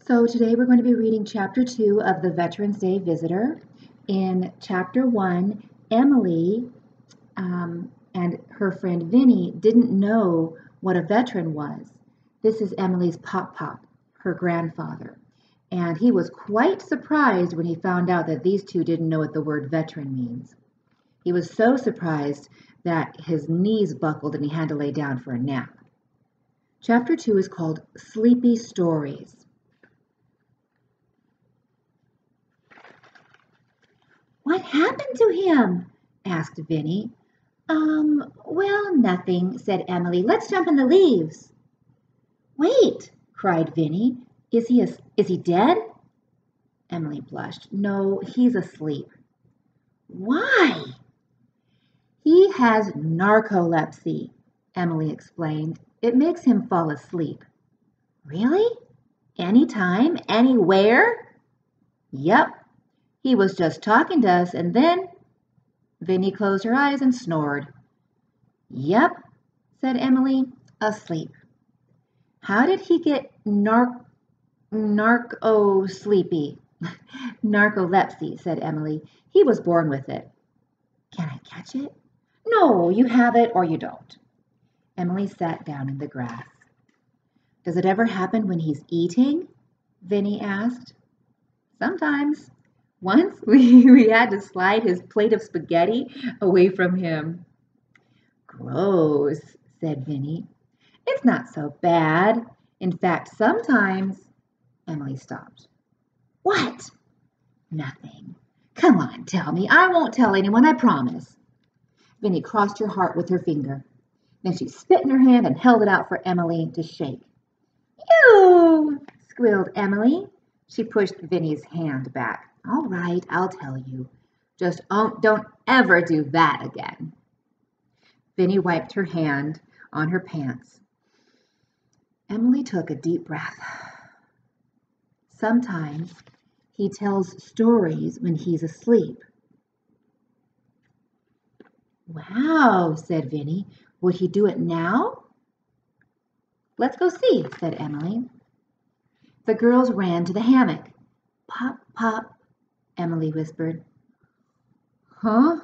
So today we're going to be reading Chapter 2 of the Veterans Day Visitor. In Chapter 1, Emily and her friend Vinny didn't know what a veteran was. This is Emily's pop, her grandfather. And he was quite surprised when he found out that these two didn't know what the word veteran means. He was so surprised that his knees buckled and he had to lay down for a nap. Chapter 2 is called Sleepy Stories. "What happened to him?" asked Vinny. Well, nothing," said Emily. "Let's jump in the leaves." "Wait," cried Vinny. Is he dead?" Emily blushed. "No, he's asleep." "Why?" "He has narcolepsy," Emily explained. "It makes him fall asleep." "Really? Anytime? Anywhere?" "Yep. He was just talking to us and then—" Vinny closed her eyes and snored. "Yep," said Emily, "asleep." "How did he get narcolepsy?" "Narcolepsy," said Emily. "He was born with it." "Can I catch it?" "No, you have it or you don't." Emily sat down in the grass. "Does it ever happen when he's eating?" Vinny asked. "Sometimes. Once we had to slide his plate of spaghetti away from him." "Gross," said Vinny. "It's not so bad. In fact, sometimes—" Emily stopped. "What?" "Nothing. Come on, tell me. I won't tell anyone, I promise." Vinny crossed her heart with her finger. Then she spit in her hand and held it out for Emily to shake. "Ew!" squealed Emily. She pushed Vinny's hand back. "All right, I'll tell you. Just don't ever do that again." Vinny wiped her hand on her pants. Emily took a deep breath. "Sometimes he tells stories when he's asleep." "Wow," said Vinny. "Would he do it now?" "Let's go see," said Emily. The girls ran to the hammock. "Pop, Pop," Emily whispered. "Huh?"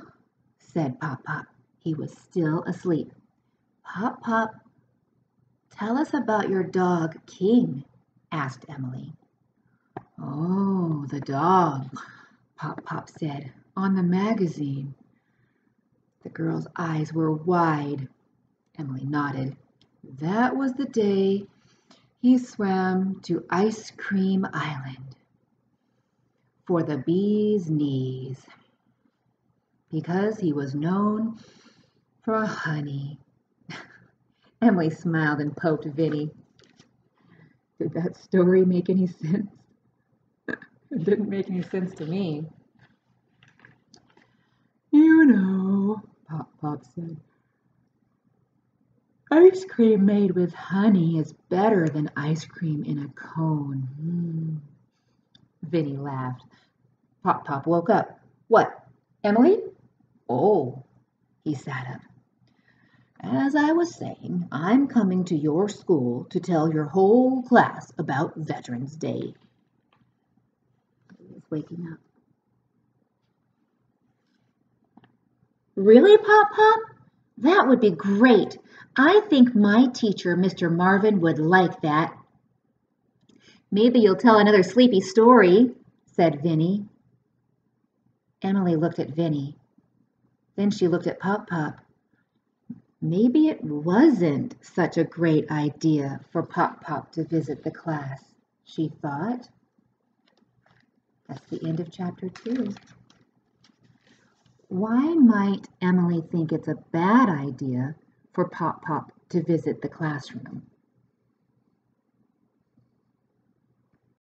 said Pop. He was still asleep. "Pop, tell us about your dog, King," asked Emily. "Oh, the dog," Pop said, "on the magazine." The girl's eyes were wide. Emily nodded. "That was the day he swam to Ice Cream Island for the bee's knees, because he was known for honey." Emily smiled and poked Vinny. Did that story make any sense? It didn't make any sense to me. "You know," Pop said, "ice cream made with honey is better than ice cream in a cone." Vinny laughed. Pop woke up. "What, Emily?" "Oh." He sat up. "As I was saying, I'm coming to your school to tell your whole class about Veterans Day." He was waking up. "Really, Pop? That would be great. I think my teacher, Mr. Marvin, would like that." "Maybe you'll tell another sleepy story," said Vinny. Emily looked at Vinny. Then she looked at Pop. Maybe it wasn't such a great idea for Pop to visit the class, she thought. That's the end of Chapter 2. Why might Emily think it's a bad idea for Pop to visit the classroom?